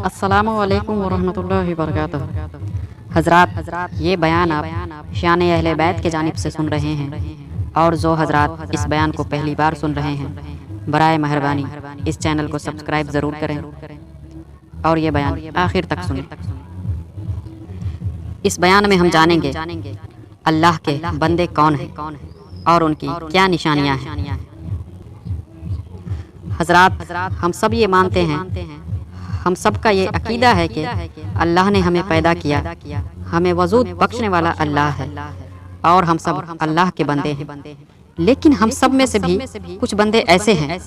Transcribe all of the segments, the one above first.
السلام علیکم ورحمۃ اللہ وبرکاتہ۔ حضرات، یہ بیان آپ شان اہل بیت کے جانب سے سن رہے ہیں، اور جو حضرات اس بیان کو پہلی بار سن رہے ہیں برائے مہربانی اس چینل کو سبسکرائب ضرور کریں اور یہ بیان آخر تک سنیں۔ اس بیان میں ہم جانیں گے اللہ کے بندے کون ہیں اور ان کی کیا نشانیاں ہیں۔ حضرات، ہم سب یہ مانتے ہیں، ہم سب کا یہ عقیدہ ہے کہ اللہ نے ہمیں پیدا کیا، ہمیں وجود بخشنے والا اللہ ہے، اور ہم سب اللہ کے بندے ہیں۔ لیکن ہم سب میں سے بھی کچھ بندے ایسے ہیں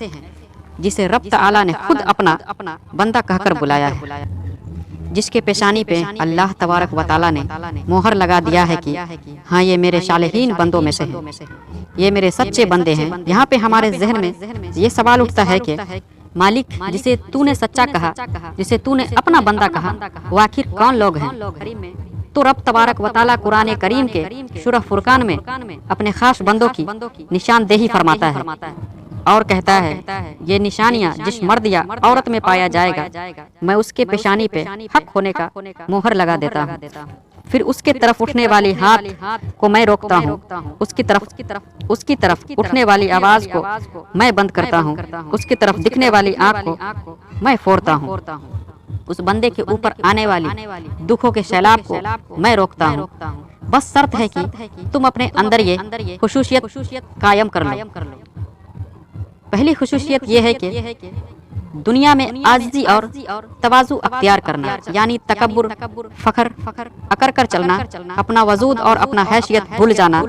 جسے رب تعالیٰ نے خود اپنا بندہ کہہ کر بلایا ہے، جس کے پیشانی پہ اللہ تبارک و تعالیٰ نے مہر لگا دیا ہے کہ ہاں یہ میرے صالحین بندوں میں سے ہیں، یہ میرے سچے بندے ہیں۔ یہاں پہ ہمارے ذہن میں یہ سوال اٹھتا ہے کہ مالک، جسے تو نے سچا کہا، جسے تو نے اپنا بندہ کہا، وہ آخر کون لوگ ہیں؟ تو رب تبارک و تعالیٰ قرآن کریم کے سورہ فرقان میں اپنے خاص بندوں کی نشاندہی فرماتا ہے اور کہتا ہے، یہ نشانیاں جس مرد یا عورت میں پایا جائے گا، میں اس کے پیشانی پہ حق ہونے کا مہر لگا دیتا ہوں، پھر اس کے طرف اٹھنے والی ہاتھ کو میں روکتا ہوں، اس کی طرف اٹھنے والی آواز کو میں بند کرتا ہوں، اس کی طرف دکھنے والی آنکھ کو میں پھوڑتا ہوں، اس بندے کے اوپر آنے والی دکھوں کے سیلاب کو میں روکتا ہوں۔ بس شرط ہے کہ تم اپنے اندر یہ خصوصیت قائم کر لو۔ پہلی خصوصیت یہ ہے کہ دنیا میں عاجزی اور تواضع اختیار کرنا، یعنی تکبر، فخر، اکڑ کر چلنا، اپنا وجود اور اپنا حیثیت بھول جانا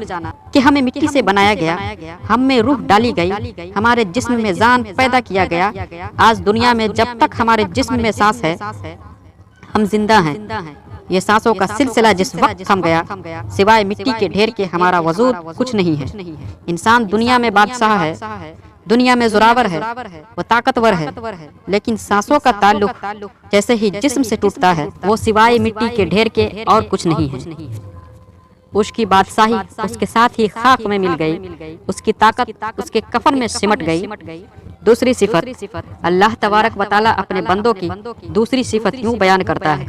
کہ ہمیں مٹی سے بنایا گیا، ہم میں روح ڈالی گئی، ہمارے جسم میں جان پیدا کیا گیا۔ آج دنیا میں جب تک ہمارے جسم میں سانس ہے ہم زندہ ہیں۔ یہ سانسوں کا سلسلہ جس وقت تھم گیا، سوائے مٹی کے ڈھیر کے ہمارا وجود کچھ نہیں ہے۔ انسان دنیا میں بادشاہ ہے، دنیا میں زوراور ہے، وہ طاقتور ہے، لیکن سانسوں کا تعلق جیسے ہی جسم سے ٹوٹتا ہے وہ سوائے مٹی کے ڈھیر کے اور کچھ نہیں ہے۔ اس کی بادشاہی اس کے ساتھ ہی خاک میں مل گئی، اس کی طاقت اس کے کفن میں سمٹ گئی۔ دوسری صفت، اللہ تبارک و تعالیٰ اپنے بندوں کی دوسری صفت یوں بیان کرتا ہے،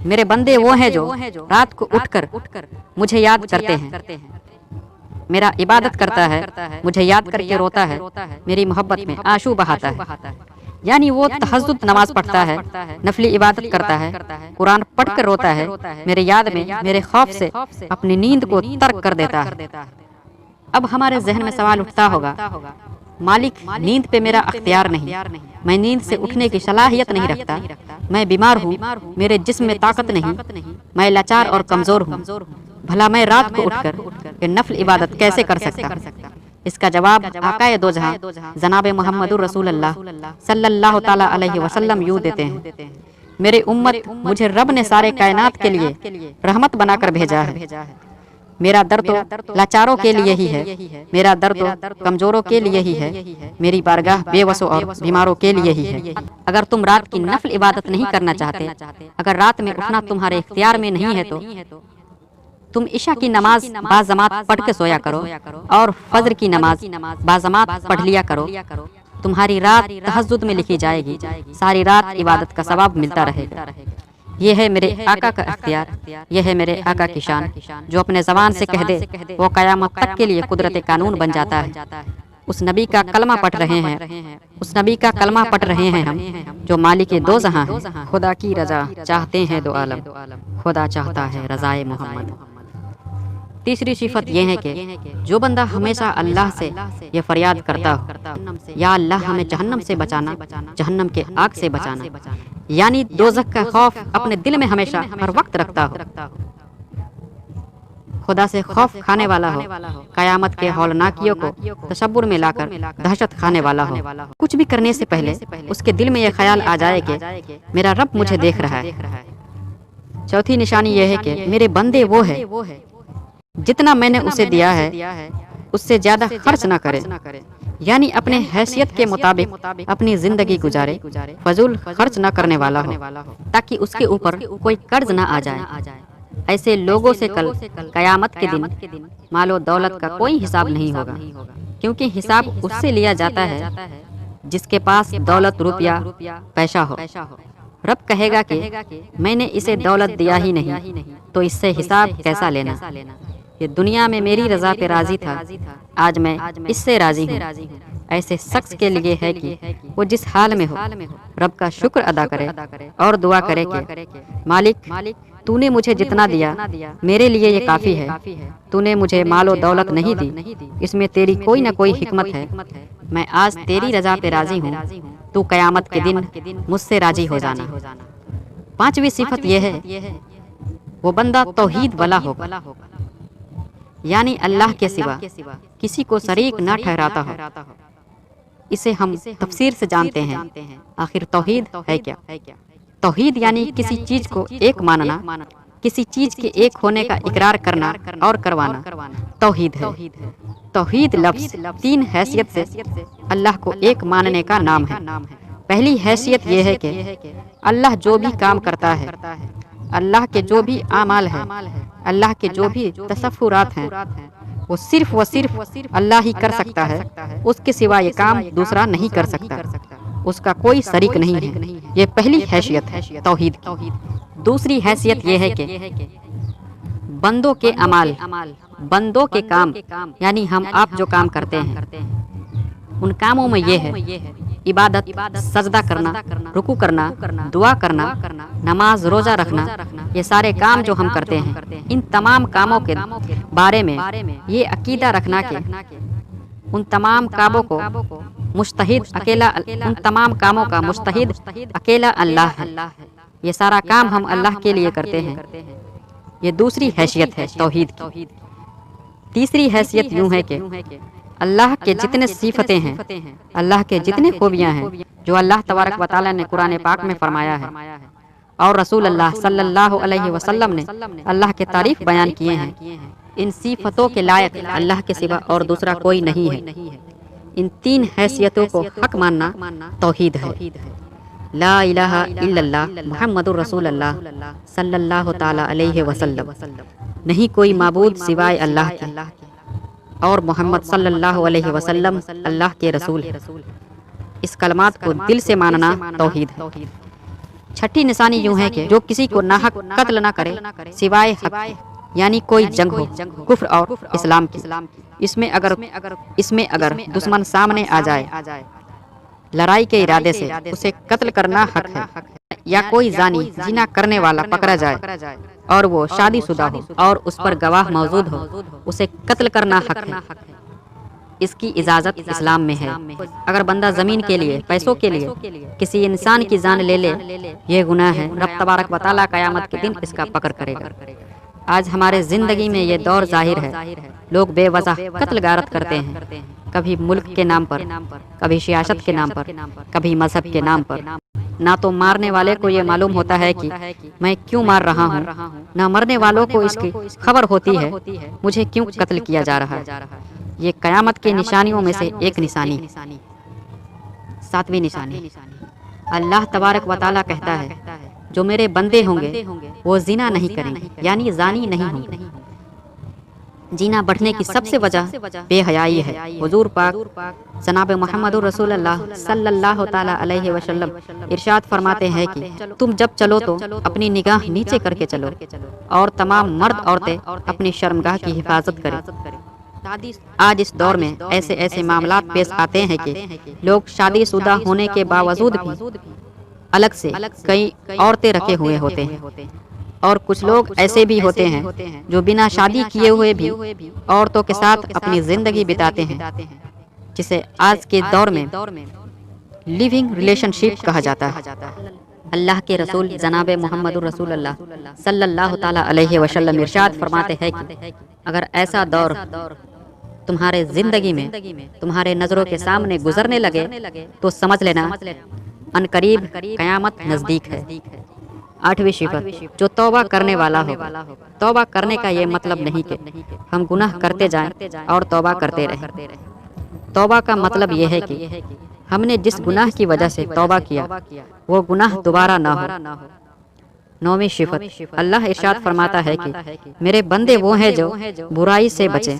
میرے بندے وہ ہیں جو رات کو اٹھ کر مجھے یاد کرتے ہیں، میرا عبادت کرتا ہے، مجھے یاد کر کے روتا ہے، میری محبت میں آنسو بہاتا ہے۔ یعنی وہ تہجد نماز پڑھتا ہے، نفلی عبادت کرتا ہے، قرآن پڑھ کر روتا ہے، میرے یاد میں، میرے خوف سے اپنی نیند کو ترک کر دیتا ہے۔ اب ہمارے ذہن میں سوال اٹھتا ہوگا، مالک نیند پہ میرا اختیار نہیں، میں نیند سے اٹھنے کی صلاحیت نہیں رکھتا، میں بیمار ہوں، میرے جسم میں طاقت نہیں، میں لاچار اور کمزور ہوں، بھلا میں رات کو اٹھ کر یہ نفل عبادت کیسے کر سکتا؟ اس کا جواب آقا دو جہاں جناب محمد رسول اللہ صلی اللہ تعالیٰ علیہ وسلم یوں دیتے ہیں، میرے امت مجھے رب نے سارے کائنات کے لیے رحمت بنا کر بھیجا ہے، میرا درد تو لاچاروں کے لیے ہی ہے، میرا درد تو کمزوروں کے لیے ہی ہے، میری بارگاہ بے وسوں اور بیماروں کے لیے ہی ہے۔ اگر تم رات کی نفل عبادت نہیں کرنا چاہتے، اگر رات میں اٹھنا تمہارے اختیار میں نہیں ہے، تو تم عشاء کی نماز باجماعت پڑھ کے سویا کرو اور فجر کی نماز باجماعت پڑھ لیا کرو، تمہاری رات تہجد میں لکھی جائے گی، ساری رات عبادت کا ثواب ملتا رہے گا۔ یہ ہے میرے آقا کا اختیار، یہ ہے میرے آقا کی شان، جو اپنے زبان سے کہہ دے وہ قیامت تک کے لیے قدرت قانون بن جاتا ہے۔ اس نبی کا کلمہ پڑھ رہے ہیں، اس نبی کا کلمہ پڑھ رہے ہیں ہم، جو مالک دو جہاں ہیں، خدا کی رضا چاہتے ہیں دو عالم، خدا چاہتا ہے رضائے محمد۔ تیسری صفت یہ ہے کہ جو بندہ ہمیشہ اللہ سے یہ فریاد کرتا ہو، یا اللہ ہمیں جہنم سے بچانا، جہنم کے آگ سے بچانا، یعنی دوزخ کا خوف اپنے دل میں ہمیشہ ہر وقت رکھتا ہو، خدا سے خوف کھانے والا ہو، قیامت کے ہولناکیوں کو تصور میں لا کر دہشت کھانے والا ہو، کچھ بھی کرنے سے پہلے اس کے دل میں یہ خیال آ جائے کہ میرا رب مجھے دیکھ رہا ہے۔ چوتھی نشانی یہ ہے کہ میرے بندے وہ ہے جتنا میں نے اسے دیا ہے اس سے زیادہ خرچ نہ کرے، یعنی اپنے حیثیت کے مطابق اپنی زندگی گزارے، فضول خرچ نہ کرنے والا ہو تاکہ اس کے اوپر کوئی قرض نہ آ جائے۔ ایسے لوگوں سے کل قیامت کے دن مال و دولت کا کوئی حساب نہیں ہوگا، کیونکہ حساب اس سے لیا جاتا ہے جس کے پاس دولت، روپیہ، پیسہ ہو۔ رب کہے گا کہ میں نے اسے دولت دیا ہی نہیں تو اس سے حساب کیسا لینا؟ یہ دنیا میں میری رضا پہ راضی تھا، آج میں اس سے راضی ہوں۔ ایسے شخص کے لیے ہے کہ وہ جس حال میں ہو رب کا شکر ادا کرے اور دعا کرے کہ مالک تو نے مجھے جتنا دیا میرے لیے یہ کافی ہے، تو نے مجھے مال و دولت نہیں دی، اس میں تیری کوئی نہ کوئی حکمت ہے، میں آج تیری رضا پہ راضی ہوں، تو قیامت کے دن مجھ سے راضی ہو جانا۔ پانچویں صفت یہ ہے وہ بندہ توحید والا ہوگا، یعنی اللہ کے سوا کسی کو شریک نہ ٹھہراتا ہو۔ اسے ہم تفسیر سے جانتے ہیں، آخر توحید ہے کیا؟ توحید یعنی کسی چیز کو ایک ماننا، کسی چیز کے ایک ہونے کا اقرار کرنا اور کروانا توحید ہے۔ توحید لفظ تین حیثیت سے اللہ کو ایک ماننے کا نام ہے۔ پہلی حیثیت یہ ہے کہ اللہ جو بھی کام کرتا ہے، اللہ کے جو بھی اعمال ہیں، اللہ کے جو بھی تصورات ہیں، وہ صرف و صرف اللہ ہی کر سکتا ہے، اس کے سوا یہ کام دوسرا نہیں کر سکتا، اس کا کوئی شریک نہیں ہے۔ یہ پہلی حیثیت ہے توحید کی۔ دوسری حیثیت یہ ہے کہ بندوں کے اعمال، بندوں کے کام، یعنی ہم آپ جو کام کرتے ہیں ان کاموں میں یہ ہے عبادت، سجدہ کرنا، رکوع کرنا، دعا کرنا، نماز روزہ رکھنا، یہ سارے کام جو ہم کرتے ہیں ان تمام کاموں کے بارے میں یہ عقیدہ رکھنا کہ ان تمام کاموں کو مستحد اکیلا، ان تمام کاموں کا مستحد اکیلا اللہ ہے، یہ سارا کام ہم اللہ کے لیے کرتے ہیں۔ یہ دوسری حیثیت ہے توحید کی۔ تیسری حیثیت یوں ہے کہ اللہ کے جتنے صفتیں ہیں، اللہ کے جتنے خوبیاں ہیں جو اللہ تبارک و تعالیٰ نے قرآن پاک میں فرمایا ہے اور رسول اللہ صلی اللہ علیہ وسلم نے اللہ کے تعریف بیان کیے ہیں، ان صفتوں کے لائق اللہ کے سوا اور دوسرا کوئی نہیں ہے۔ ان تین حیثیتوں کو حق ماننا توحید ہے۔ لا الہ الا اللہ محمد الرسول اللہ صلی اللہ تعالی علیہ وسلم، نہیں کوئی معبود سوائے اللہ کے اور محمد صلی اللہ علیہ وسلم اللہ کے رسول ہے۔ اس کلمات کو دل سے ماننا توحید ہے۔ چھٹی نشانی یوں ہے کہ جو کسی کو ناحق قتل نہ کرے سوائے حق کے، یعنی کوئی جنگ ہو کفر اور اسلام کی، اس میں اگر دشمن سامنے آ جائے لڑائی کے ارادے سے اسے قتل کرنا حق ہے، یا کوئی زانی زنا کرنے والا پکڑا جائے اور وہ شادی شدہ ہو اور اس پر گواہ موجود ہو، اسے قتل کرنا حق ہے، اس کی اجازت اسلام میں ہے۔ اگر بندہ زمین کے لیے، پیسوں کے لیے کسی انسان کی جان لے لے یہ گناہ ہے، رب تبارک و تعالیٰ قیامت کے دن اس کا پکڑ کرے گا۔ آج ہمارے زندگی میں یہ دور ظاہر ہے، لوگ بے وجہ قتل غارت کرتے ہیں، کبھی ملک کے نام پر، کبھی سیاست کے نام پر، کبھی مذہب کے نام پر۔ نہ تو مارنے والے کو یہ معلوم ہوتا ہے کہ میں کیوں مار رہا ہوں، نہ مرنے والوں کو اس کی خبر ہوتی ہے مجھے کیوں قتل کیا جا رہا ہے۔ یہ قیامت کی نشانیوں میں سے ایک نشانی۔ ساتویں نشانی، اللہ تبارک و تعالیٰ کہتا ہے جو میرے بندے ہوں گے وہ زنا نہیں کریں گے، یعنی زانی نہیں ہوں گے۔ زنا بڑھنے کی سب سے وجہ بے حیائی ہے۔ حضور پاک جناب محمد رسول اللہ صلی اللہ تعالی علیہ وسلم ارشاد فرماتے ہیں کہ تم جب چلو تو اپنی نگاہ نیچے کر کے چلو، اور تمام مرد عورتیں اپنی شرمگاہ کی حفاظت کریں۔ آج اس دور میں ایسے معاملات پیش آتے ہیں کہ لوگ شادی شدہ ہونے کے باوجود بھی الگ سے کئی عورتیں رکھے ہوئے ہوتے ہیں، اور کچھ لوگ ایسے بھی ہوتے ہیں جو بنا شادی کیے ہوئے بھی عورتوں کے ساتھ اپنی زندگی بتاتے ہیں، جسے آج کے دور میں لیونگ ریلیشن شپ کہا جاتا ہے۔ اللہ کے رسول جناب محمد رسول اللہ صلی اللہ تعالی علیہ وسلم ارشاد فرماتے ہیں کہ اگر ایسا دور تمہارے زندگی میں تمہارے نظروں کے سامنے گزرنے لگے تو سمجھ لینا ان قریب قیامت نزدیک ہے۔ آٹھویں صفت، جو توبہ کرنے والا ہوگا۔ توبہ کرنے کا یہ مطلب نہیں کہ ہم گناہ کرتے جائیں اور توبہ کرتے رہیں۔ توبہ کا مطلب یہ ہے کہ ہم نے جس گناہ کی وجہ سے توبہ کیا وہ گناہ دوبارہ نہ ہو۔ نویں صفت، اللہ ارشاد فرماتا ہے کہ میرے بندے وہ ہیں جو برائی سے بچیں،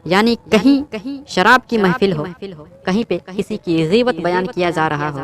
یعنی کہیں شراب کی محفل ہو، کہیں پہ کسی کی غیبت بیان کیا جا رہا ہو،